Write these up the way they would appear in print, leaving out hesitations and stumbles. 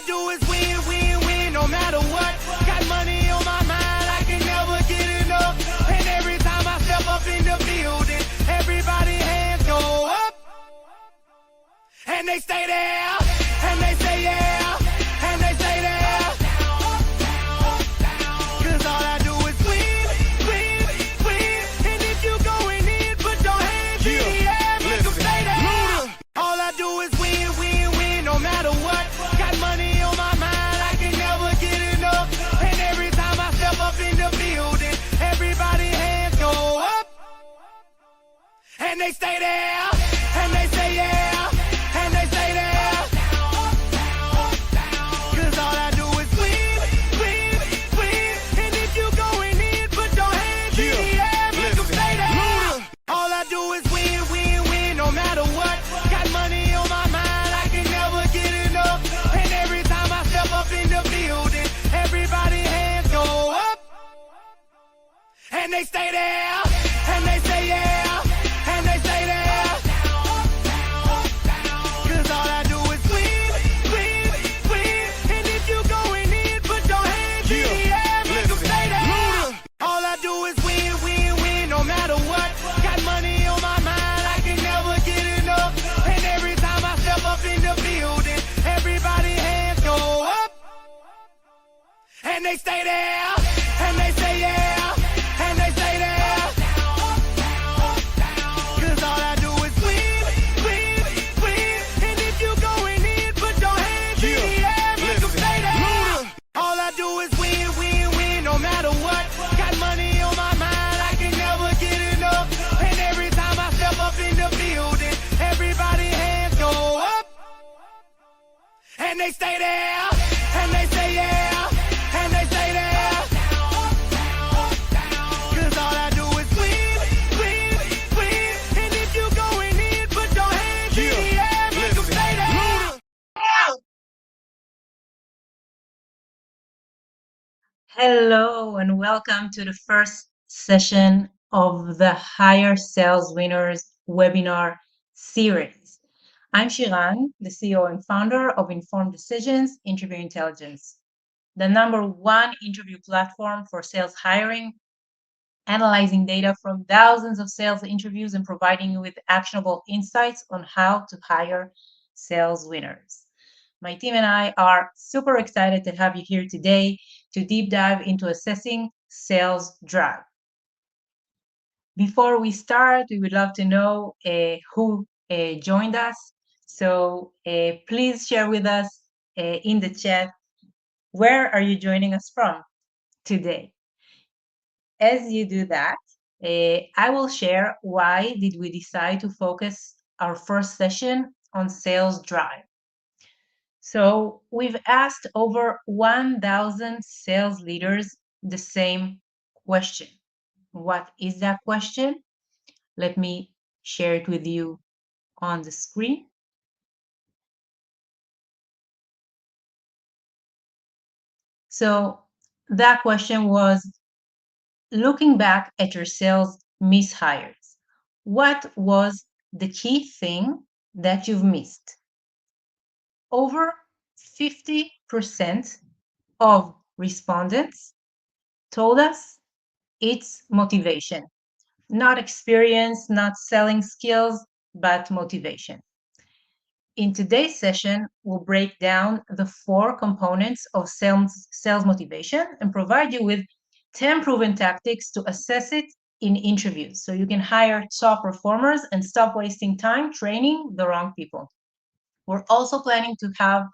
I do is win, win, win, no matter what. Got money on my mind, I can never get enough. And every time I step up in the building, everybody hands go up. And they stay there, and they say yeah, and they stay there. Cause all I do is win, win, win. And if you going in, put your hands in the air, make them stay there. All I do is win, win, win, no matter what. Got money on my mind, I can never get enough. And every time I step up in the building, everybody hands go up. And they stay there, and they say yeah, and they stay there. Cause all I do is win, win, win. And if you going in, put your hands in the air, make them stay there. All I do is win, win, win, no matter what. Got money on my mind, I can never get enough. And every time I step up in the building, everybody hands go up. And they stay there, and they say yeah, and they stay there. Cause all I do is win, win, win. And if you going in, put your hands in the air, make them stay there. All I do is win, win, win, no matter what. Got money on my mind, I can never get enough. And every time I step up in the building, everybody hands go up. And they stay there, and they say yeah, and they stay there. Cause all I do is win, win, win. And if you going in, put your hands in the air, make them stay there. All I do is win, win, win, no matter what. Got money on my mind, I can never get enough. And every time I step up in the building, everybody hands go up. And they stay there, and they say yeah, and they stay there. Cause all I do is win, win, win. And if you going in, put your hands in the air, make them stay there. Hello and welcome to the first session of the Higher Sales Winners webinar series. I'm Shiran, the CEO and founder of Informed Decisions Interview Intelligence, the #1 interview platform for sales hiring, analyzing data from thousands of sales interviews and providing you with actionable insights on how to hire sales winners. My team and I are super excited to have you here today to deep dive into assessing sales drive. Before we start, we would love to know who joined us. So please share with us in the chat, where are you joining us from today? As you do that, I will share why did we decide to focus our first session on sales drive. So we've asked over 1,000 sales leaders the same question. What is that question? Let me share it with you on the screen. So that question was, looking back at your sales mishires, what was the key thing that you've missed? Over 50% of respondents told us it's motivation, not experience, not selling skills, but motivation. In today's session, we'll break down the 4 components of sales motivation and provide you with 10 proven tactics to assess it in interviews so you can hire top performers and stop wasting time training the wrong people. We're also planning to have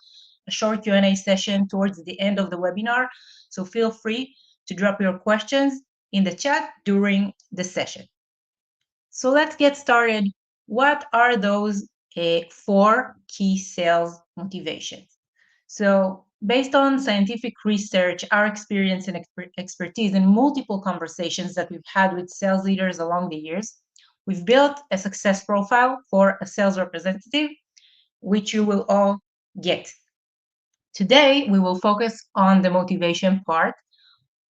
a short Q&A session towards the end of the webinar, so feel free to drop your questions in the chat during the session. So let's get started. What are those 4 key sales motivations? So based on scientific research, our experience and expertise, and multiple conversations that we've had with sales leaders along the years, we've built a success profile for a sales representative, which you will all get. Today, we will focus on the motivation part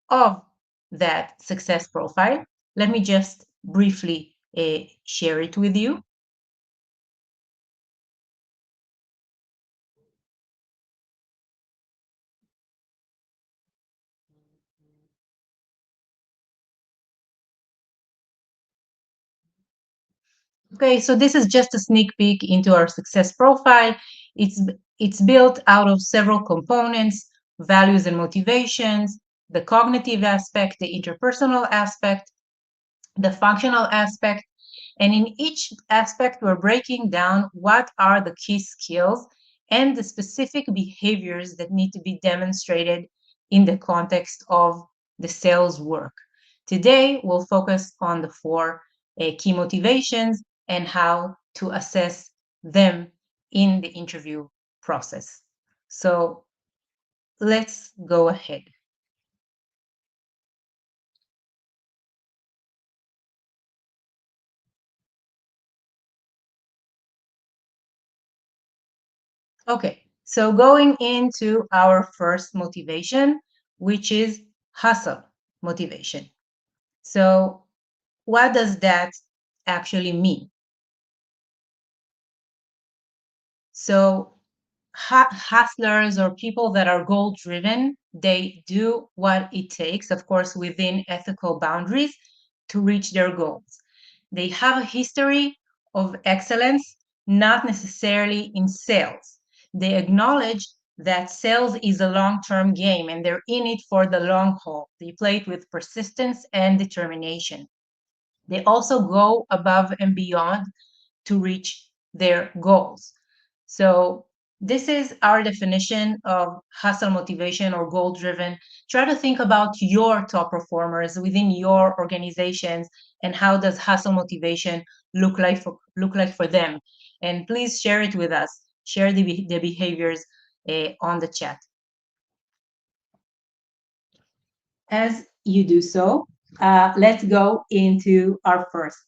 of that success profile. Let me just briefly share it with you. Okay, so this is just a sneak peek into our success profile. It's, it's built out of several components: values and motivations, the cognitive aspect, the interpersonal aspect, the functional aspect. And in each aspect, we're breaking down what are the key skills and the specific behaviors that need to be demonstrated in the context of the sales work. Today, we'll focus on the four key motivations and how to assess them in the interview process. So let's go ahead. Okay, so going into our first motivation, which is hustle motivation. So, what does that actually mean? So, hustlers or people that are goal driven, they do what it takes, of course, within ethical boundaries to reach their goals. They have a history of excellence, not necessarily in sales. They acknowledge that sales is a long term game and they're in it for the long haul. They play it with persistence and determination. They also go above and beyond to reach their goals. So, this is our definition of hustle motivation or goal driven. Try to think about your top performers within your organizations and how does hustle motivation look like for them. And please share it with us. Share the behaviors on the chat. As you do so, let's go into our first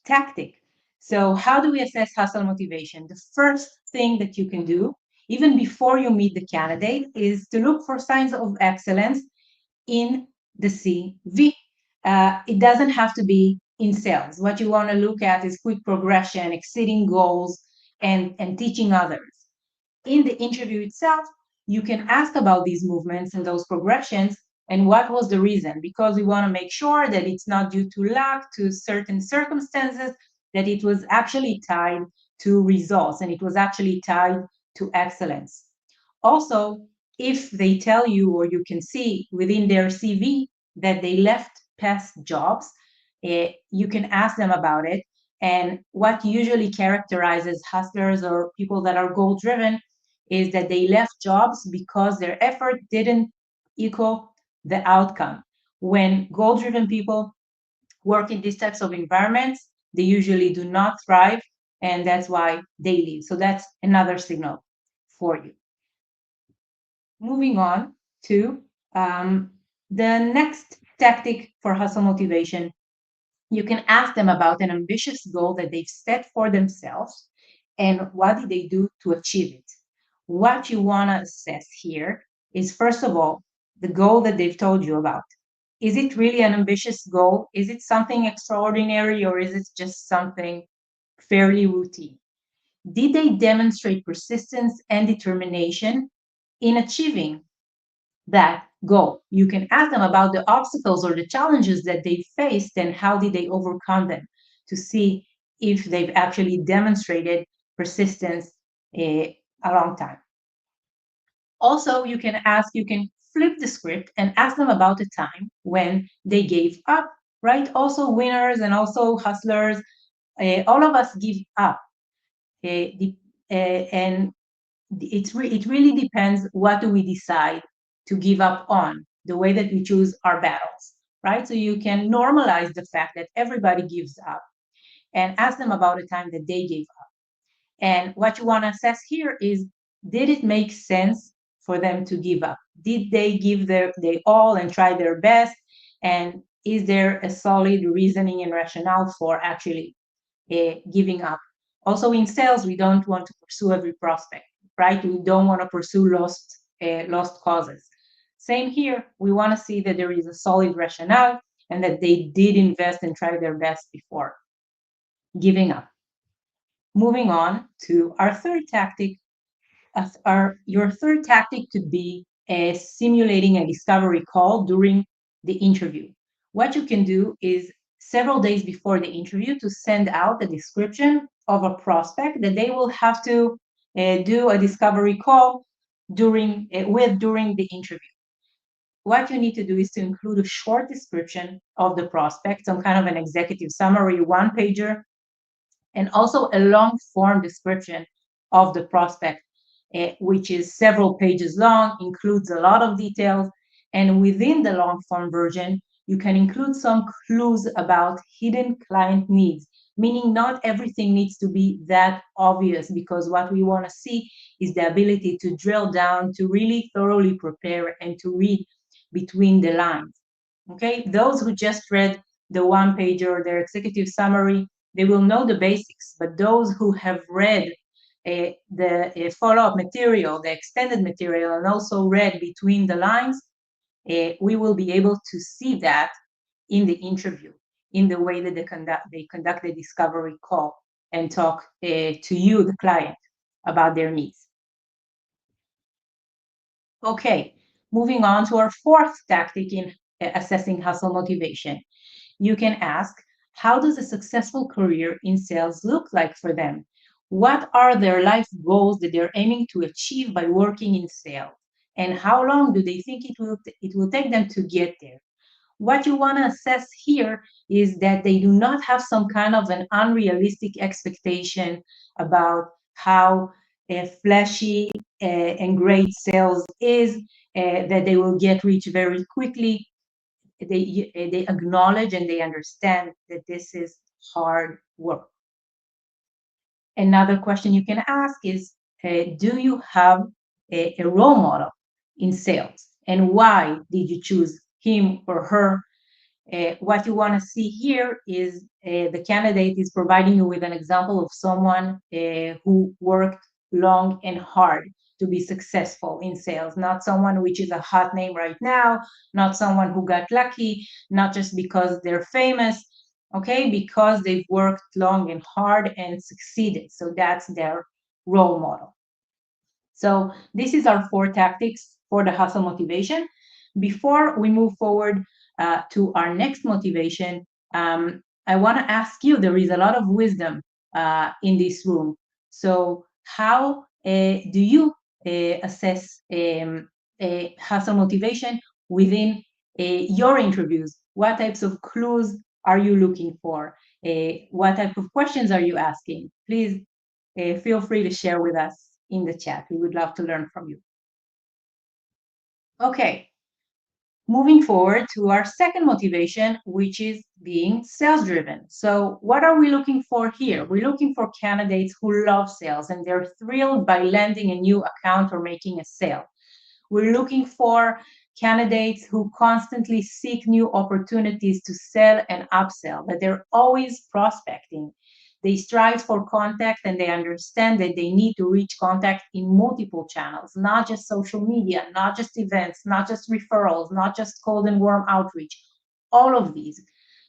tactic. So, how do we assess hustle motivation? The first thing that you can do, even before you meet the candidate, is to look for signs of excellence in the CV. It doesn't have to be in sales. What you want to look at is quick progression, exceeding goals, and teaching others. In the interview itself, you can ask about these movements and those progressions and what was the reason, because we want to make sure that it's not due to luck, to certain circumstances, that it was actually tied to results and it was actually tied to excellence. Also, if they tell you or you can see within their CV that they left past jobs, you can ask them about it. And what usually characterizes hustlers or people that are goal driven is that they left jobs because their effort didn't equal the outcome. When goal driven people work in these types of environments, they usually do not thrive, and that's why they leave. So that's another signal for you. Moving on to the next tactic for hustle motivation, you can ask them about an ambitious goal that they've set for themselves and what did they do to achieve it. What you want to assess here is, first of all, the goal that they've told you about. Is it really an ambitious goal? Is it something extraordinary or is it just something fairly routine? Did they demonstrate persistence and determination in achieving that goal? You can ask them about the obstacles or the challenges that they faced and how did they overcome them to see if they've actually demonstrated persistence a long time. Also, you can flip the script and ask them about a time when they gave up, right? Also, winners and also hustlers, all of us give up. And it really depends what do we decide to give up on, the way that we choose our battles, right? So you can normalize the fact that everybody gives up and ask them about a time that they gave up. And what you want to assess here is, did it make sense for them to give up? Did they give their all and try their best? And is there a solid reasoning and rationale for actually giving up? Also, in sales, we don't want to pursue every prospect, right? We don't want to pursue lost causes. Same here. We want to see that there is a solid rationale and that they did invest and try their best before giving up. Moving on to our third tactic. Your third tactic could be simulating a discovery call during the interview. What you can do is several days before the interview to send out a description of a prospect that they will have to do a discovery call during the interview. What you need to do is to include a short description of the prospect, some kind of an executive summary, one pager, and also a long form description of the prospect, which is several pages long, includes a lot of details. And within the long form version, you can include some clues about hidden client needs, meaning not everything needs to be that obvious, because what we want to see is the ability to drill down, to really thoroughly prepare, and to read between the lines. Okay, those who just read the one pager or their executive summary, they will know the basics, but those who have read the follow-up material, the extended material, and also read between the lines, we will be able to see that in the interview, in the way that they conduct the discovery call and talk to you, the client, about their needs. Okay, moving on to our fourth tactic in assessing hustle motivation. You can ask, how does a successful career in sales look like for them? What are their life goals that they're aiming to achieve by working in sales? And how long do they think it will take them to get there? What you want to assess here is that they do not have some kind of an unrealistic expectation about how flashy and great sales is, that they will get rich very quickly. They acknowledge and they understand that this is hard work. Another question you can ask is, do you have a role model in sales? And why did you choose him or her? What you want to see here is the candidate is providing you with an example of someone who worked long and hard to be successful in sales, not someone which is a hot name right now, not someone who got lucky, not just because they're famous, okay, because they've worked long and hard and succeeded. So that's their role model. So this is our 4 tactics for the hustle motivation. Before we move forward to our next motivation, I want to ask you, there is a lot of wisdom in this room. So how do you assess hustle motivation within your interviews? What types of clues are you looking for? What type of questions are you asking? Please feel free to share with us in the chat. We would love to learn from you. Okay, moving forward to our second motivation, which is being sales driven. So what are we looking for here? We're looking for candidates who love sales and they're thrilled by landing a new account or making a sale. We're looking for candidates who constantly seek new opportunities to sell and upsell, that they're always prospecting. They strive for contact and they understand that they need to reach contact in multiple channels, not just social media, not just events, not just referrals, not just cold and warm outreach, all of these,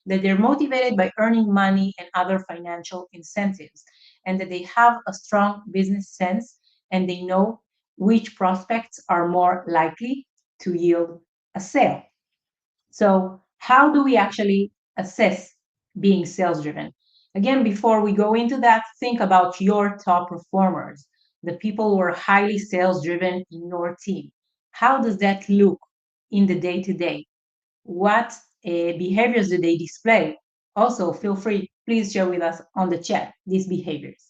that they're motivated by earning money and other financial incentives, and that they have a strong business sense and they know which prospects are more likely to yield a sale. So how do we actually assess being sales driven? Again, before we go into that, think about your top performers, the people who are highly sales driven in your team. How does that look in the day-to-day? What behaviors do they display? Also, feel free, please share with us on the chat these behaviors.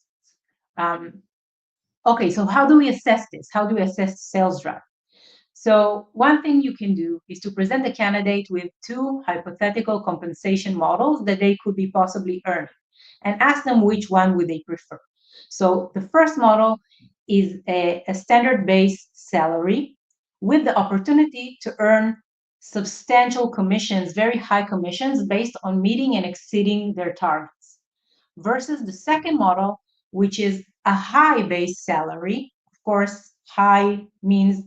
Okay, so how do we assess this? How do we assess sales drive? So one thing you can do is to present the candidate with 2 hypothetical compensation models that they could be possibly earning and ask them which one would they prefer. So the first model is a standard base salary with the opportunity to earn substantial commissions, very high commissions based on meeting and exceeding their targets, versus the second model, which is a high base salary. Of course, high means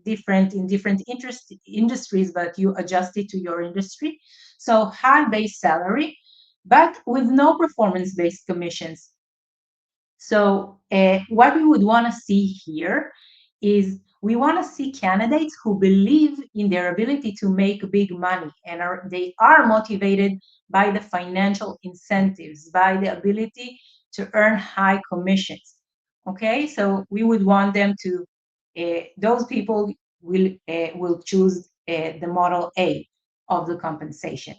different in different industries, but you adjust it to your industry. So high base salary, but with no performance-based commissions. So what we would want to see here is We want to see candidates who believe in their ability to make big money and they are motivated by the financial incentives, by the ability to earn high commissions. Okay, so we would want them to, those people will choose the model A of the compensation.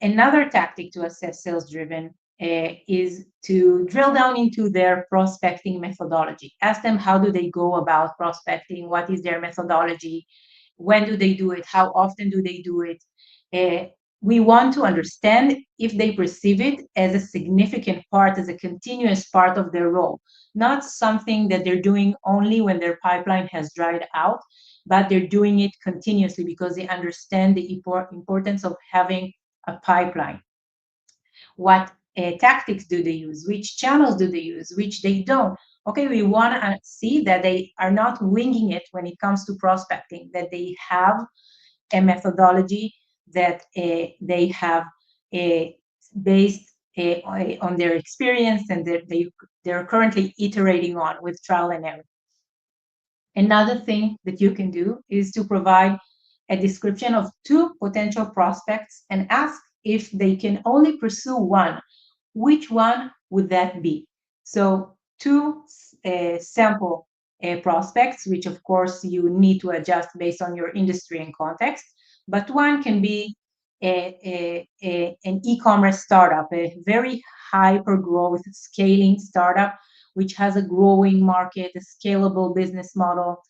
Another tactic to assess sales-driven is to drill down into their prospecting methodology. Ask them how do they go about prospecting, what is their methodology, when do they do it, how often do they do it. We want to understand if they perceive it as a significant part, as a continuous part of their role, not something that they're doing only when their pipeline has dried out, but they're doing it continuously because they understand the importance of having a pipeline. What tactics do they use? Which channels do they use? Which they don't? Okay, we want to see that they are not winging it when it comes to prospecting, that they have a methodology, that they have based on their experience and that they're currently iterating on with trial and error. Another thing that you can do is to provide a description of 2 potential prospects and ask if they can only pursue one. Which one would that be? So 2 sample prospects, which of course you need to adjust based on your industry and context, but one can be an e-commerce startup, a very hyper growth scaling startup which has a growing market, a scalable business model.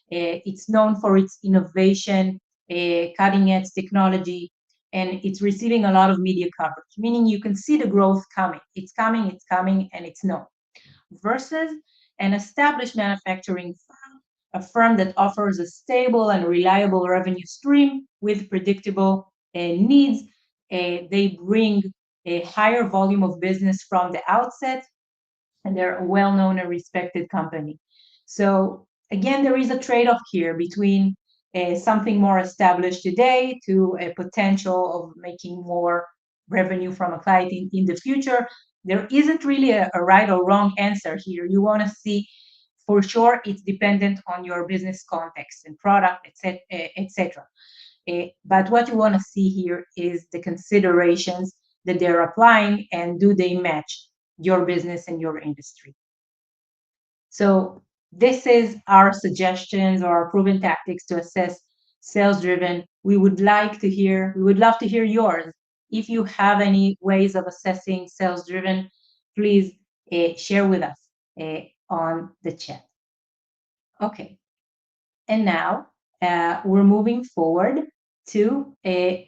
It's known for its innovation, cutting edge technology, and it's receiving a lot of media coverage, meaning you can see the growth coming. It's coming, and it's known. Versus an established manufacturing firm, a firm that offers a stable and reliable revenue stream with predictable needs. They bring a higher volume of business from the outset, and they're a well-known and respected company. So again, there is a trade-off here between something more established today to a potential of making more revenue from a client in the future. There isn't really a right or wrong answer here. You want to see, for sure, it's dependent on your business context and product, etc. But what you want to see here is the considerations that they're applying and do they match your business and your industry. So this is our suggestions or our proven tactics to assess sales-driven. We would love to hear yours. If you have any ways of assessing sales-driven, please share with us on the chat. Okay, and now we're moving forward to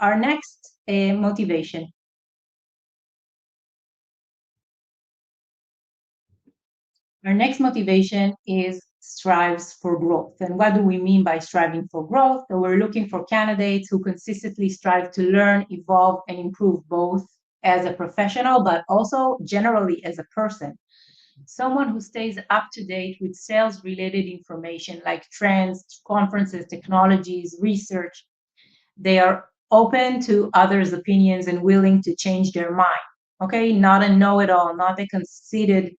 our next motivation. Our next motivation is strives for growth. And what do we mean by striving for growth? So we're looking for candidates who consistently strive to learn, evolve, and improve both as a professional, but also generally as a person. Someone who stays up to date with sales-related information like trends, conferences, technologies, research. They are open to others' opinions and willing to change their mind. Okay, not a know-it-all, not a conceited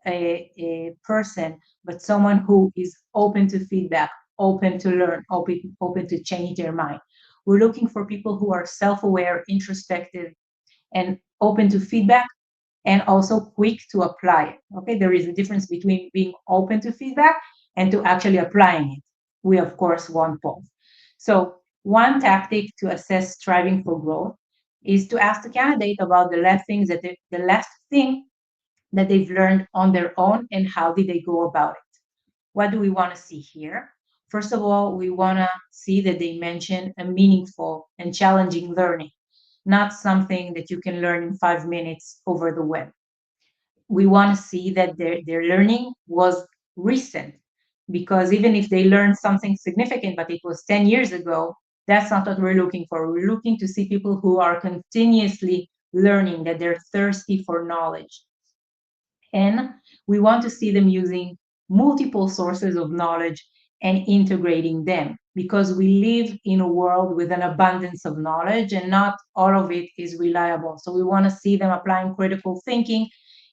a person, but someone who is open to feedback, open to learn, open to change their mind. We're looking for people who are self-aware, introspective, and open to feedback, and also quick to apply it. Okay, there is a difference between being open to feedback and to actually applying it. We, of course, want both. So one tactic to assess striving for growth is to ask the candidate about the last thing that they've learned on their own and how did they go about it. What do we want to see here? First of all, we want to see that they mention a meaningful and challenging learning, not something that you can learn in 5 minutes over the web. We want to see that their learning was recent, because even if they learned something significant, but it was 10 years ago, that's not what we're looking for. We're looking to see people who are continuously learning, that they're thirsty for knowledge. And we want to see them using multiple sources of knowledge and integrating them, because we live in a world with an abundance of knowledge and not all of it is reliable. So we want to see them applying critical thinking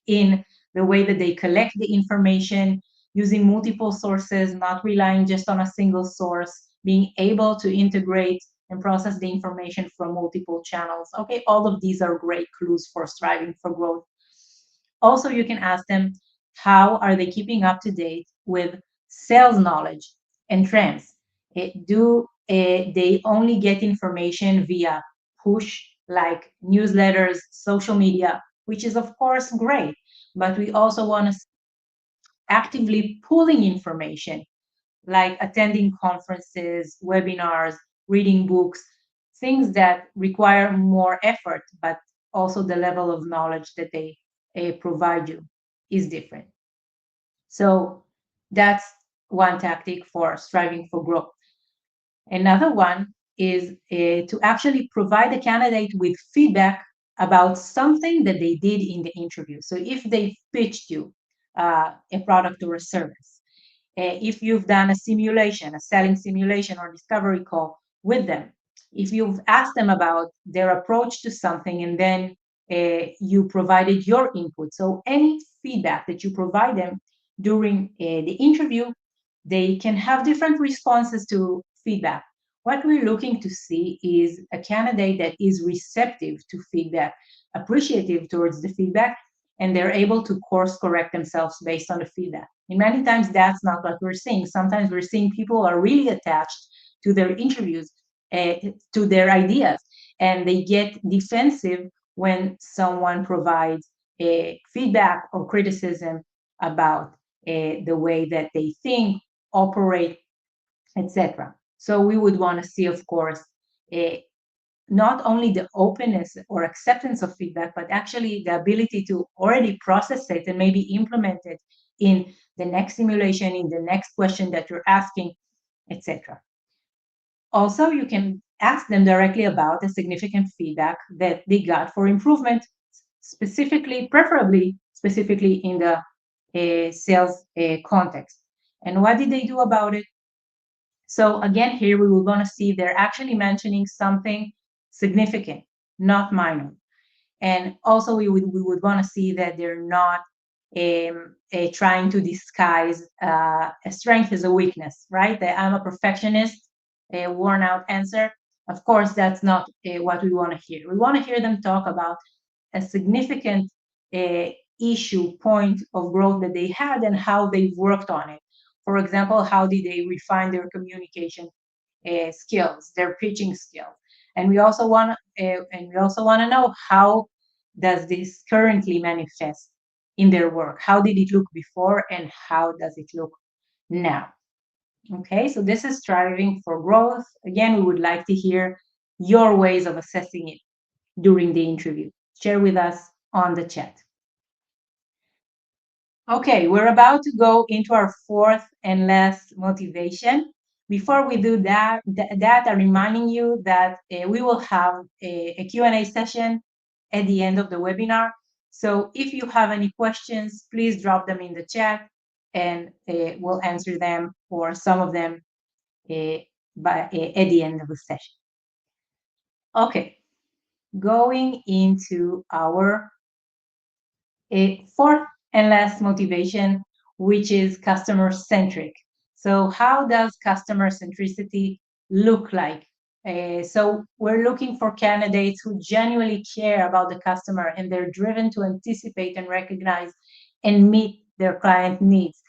in the way that they collect the information, using multiple sources, not relying just on a single source, being able to integrate and process the information from multiple channels. Okay, all of these are great clues for striving for growth. Also, you can ask them, how are they keeping up to date with sales knowledge and trends? Do they only get information via push, like newsletters, social media, which is of course great, but we also want to actively pulling information, like attending conferences, webinars, reading books, things that require more effort, but also the level of knowledge that they provide you is different. So that's one tactic for striving for growth. Another one is to actually provide the candidate with feedback about something that they did in the interview. So if they pitched you a product or a service, if you've done a simulation, a selling simulation or discovery call with them, if you've asked them about their approach to something and then you provided your input. So any feedback that you provide them during the interview, they can have different responses to feedback. What we're looking to see is a candidate that is receptive to feedback, appreciative towards the feedback, and they're able to course correct themselves based on the feedback. And many times that's not what we're seeing. Sometimes we're seeing people are really attached to their interviews, to their ideas, and they get defensive when someone provides feedback or criticism about the way that they think, operate, etc. So we would want to see, of course, not only the openness or acceptance of feedback, but actually the ability to already process it and maybe implement it in the next simulation, in the next question that you're asking, etc. Also, you can ask them directly about the significant feedback that they got for improvement, specifically, preferably, specifically in the sales context. And what did they do about it? So again, here we will going to see they're actually mentioning something significant, not minor. And also we would want to see that they're not trying to disguise a strength as a weakness, right? That I'm a perfectionist, a worn out answer. Of course, that's not what we want to hear. We want to hear them talk about a significant issue, point of growth that they had and how they worked on it. For example, how did they refine their communication skills, their pitching skills? And we also want to know, how does this currently manifest in their work? How did it look before and how does it look now? Okay, so this is striving for growth. Again, we would like to hear your ways of assessing it during the interview. Share with us on the chat. Okay, we're about to go into our fourth and last motivation. Before we do that, I'm reminding you that we will have a Q&A session at the end of the webinar. So if you have any questions, please drop them in the chat and we'll answer them, or some of them at the end of the session. Okay, going into our fourth and last motivation, which is customer centric. So how does customer centricity look like? So we're looking for candidates who genuinely care about the customer and they're driven to anticipate and recognize and meet their client needs.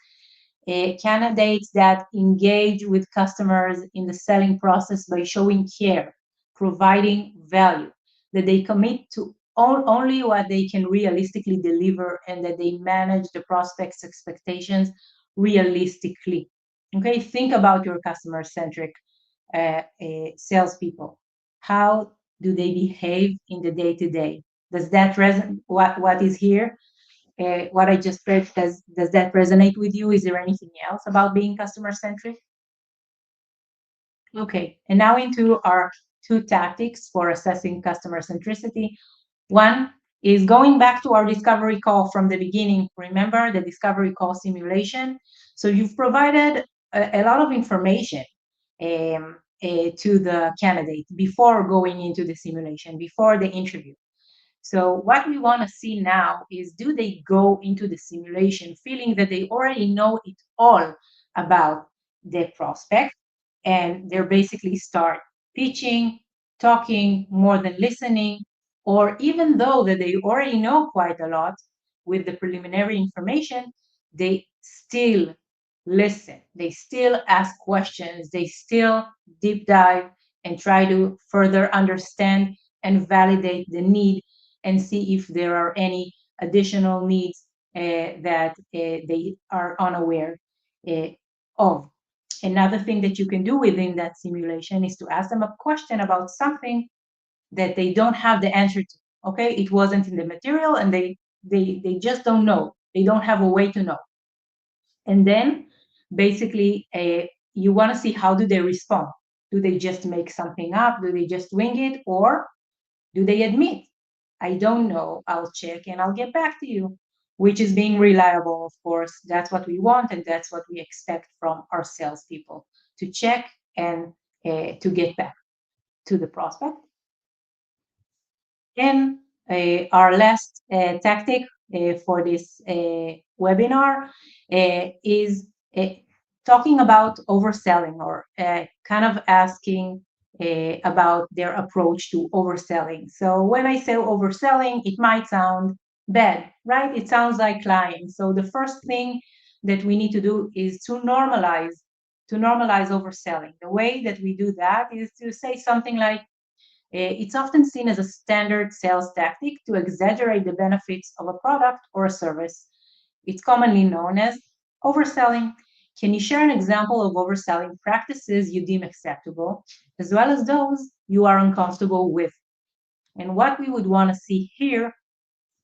Candidates that engage with customers in the selling process by showing care, providing value, that they commit to only what they can realistically deliver, and that they manage the prospect's expectations realistically. Okay, think about your customer-centric salespeople. How do they behave in the day-to-day? Does that resonate? What is here? What I just read, does that resonate with you? Is there anything else about being customer-centric? Okay, and now into our two tactics for assessing customer centricity. One is going back to our discovery call from the beginning. Remember the discovery call simulation? So you've provided a lot of information to the candidate before going into the simulation, before the interview. So what we want to see now is, do they go into the simulation feeling that they already know it all about the prospect, and they're basically start pitching, talking more than listening, or even though that they already know quite a lot with the preliminary information, they still listen, they still ask questions, they still deep dive and try to further understand and validate the need and see if there are any additional needs that they are unaware uh, of. Another thing that you can do within that simulation is to ask them a question about something that they don't have the answer to. Okay, it wasn't in the material, and they just don't know. They don't have a way to know. And then basically, you want to see how do they respond. Do they just make something up? Do they just wing it, or do they admit, I don't know, I'll check and I'll get back to you, which is being reliable, of course. That's what we want, and that's what we expect from our salespeople, to check and to get back to the prospect. And our last tactic for this webinar is talking about overselling, or kind of asking about their approach to overselling. So when I say overselling, it might sound bad, right? It sounds like lying. So the first thing that we need to do is to normalize overselling. The way that we do that is to say something like, it's often seen as a standard sales tactic to exaggerate the benefits of a product or a service. It's commonly known as overselling. Can you share an example of overselling practices you deem acceptable, as well as those you are uncomfortable with? And what we would want to see here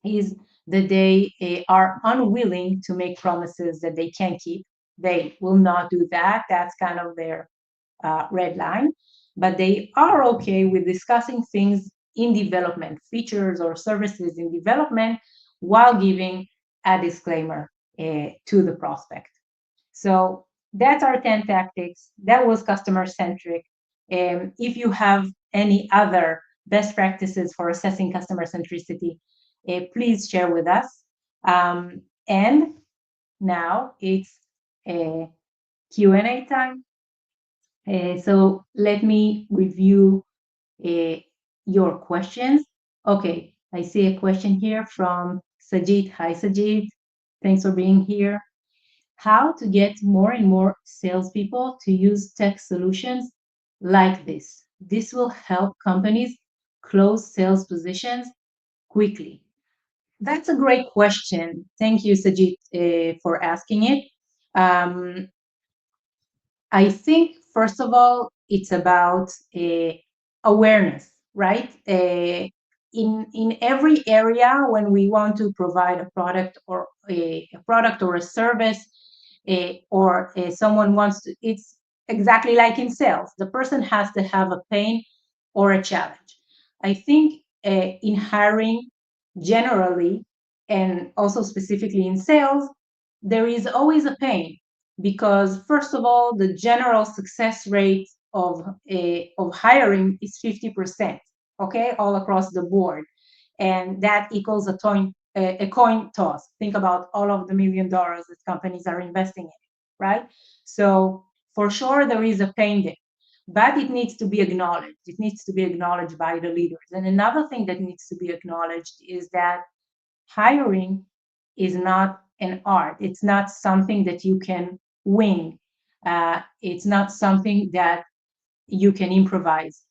is that they are unwilling to make promises that they can keep. They will not do that. That's kind of their red line. But they are okay with discussing things in development, features or services in development, while giving a disclaimer to the prospect. So that's our 10 tactics. That was customer centric. If you have any other best practices for assessing customer centricity, please share with us. And now it's a Q&A time. So let me review your questions. Okay, I see a question here from Sajid. Hi, Sajid. Thanks for being here. How to get more and more salespeople to use tech solutions like this? This will help companies close sales positions quickly. That's a great question. Thank you, Sajid, for asking it. I think, first of all, it's about awareness, right? In every area, when we want to provide a product or a service, or someone wants to, it's exactly like in sales. The person has to have a pain or a challenge. I think in hiring generally, and also specifically in sales, there is always a pain, because first of all, the general success rate of hiring is 50%, okay, all across the board, and that equals a coin toss. Think about all of the $1 million that companies are investing in, right? So for sure there is a pain there, but it needs to be acknowledged. It needs to be acknowledged by the leaders. And another thing that needs to be acknowledged is that hiring is not an art. It's not something that you can wing. It's not something that you can improvise.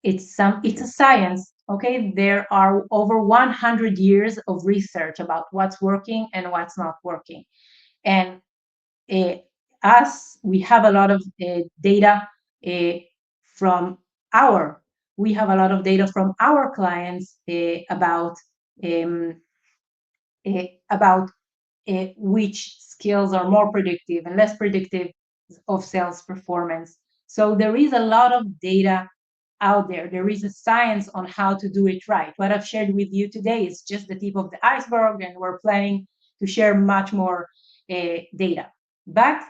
It's a science. Okay, there are over 100 years of research about what's working and what's not working. And we have a lot of data from our we have a lot of data from our clients um, about which skills are more predictive and less predictive of sales performance. So there is a lot of data out there. There is a science on how to do it right. What I've shared with you today is just the tip of the iceberg, and we're planning to share much more data. But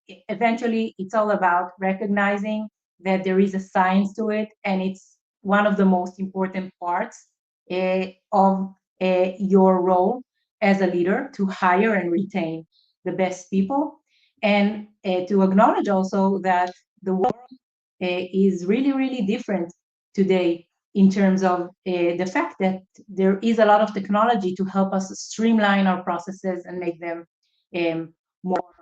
eventually, it's all about recognizing that there is a science to it, and it's one of the most important parts of your role as a leader to hire and retain the best people, and to acknowledge also that the world is really, really different today in terms of the fact that there is a lot of technology to help us streamline our processes and make them more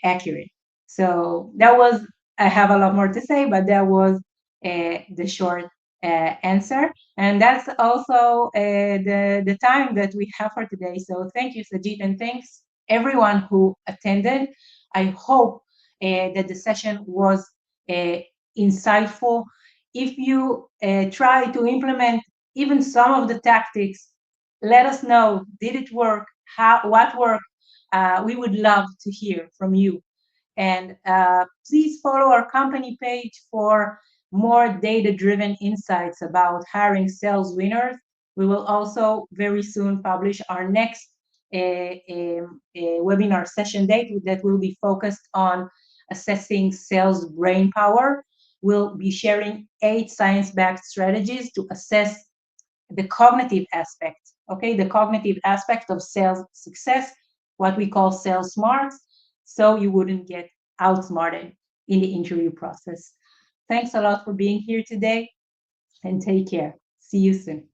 accurate. So that was, I have a lot more to say, but that was the short answer. And that's also the time that we have for today. So thank you, Sajid, and thanks everyone who attended. I hope that the session was insightful. If you try to implement even some of the tactics, let us know. Did it work? What worked? We would love to hear from you. And please follow our company page for more data-driven insights about hiring sales winners. We will also very soon publish our next webinar session date that will be focused on assessing sales brain power. We'll be sharing 8 science-backed strategies to assess the cognitive aspect, okay? The cognitive aspect of sales success, what we call sales smarts, so you wouldn't get outsmarted in the interview process. Thanks a lot for being here today, and take care. See you soon.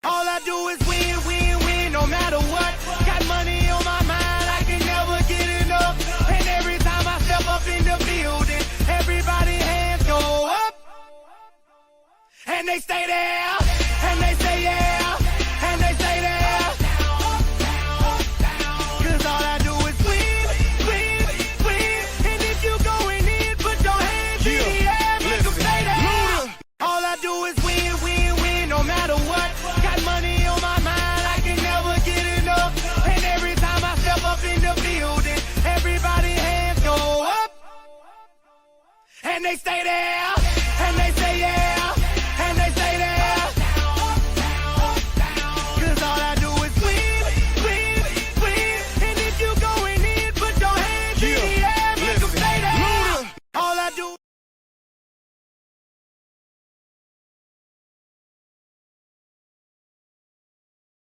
All I do is win, win, win, no matter what. Got money on my mind, I can never get enough. And every time I step up in the building, everybody hands go up. And they stay there, and they say yeah, and they stay there. Cause all I do is win, win, win. And if you going in, put your hands in the air, make them stay there. All I do is win, win, win, no matter what. Got money on my mind, I can never get enough. And every time I step up in the building, everybody hands go up. And they stay there.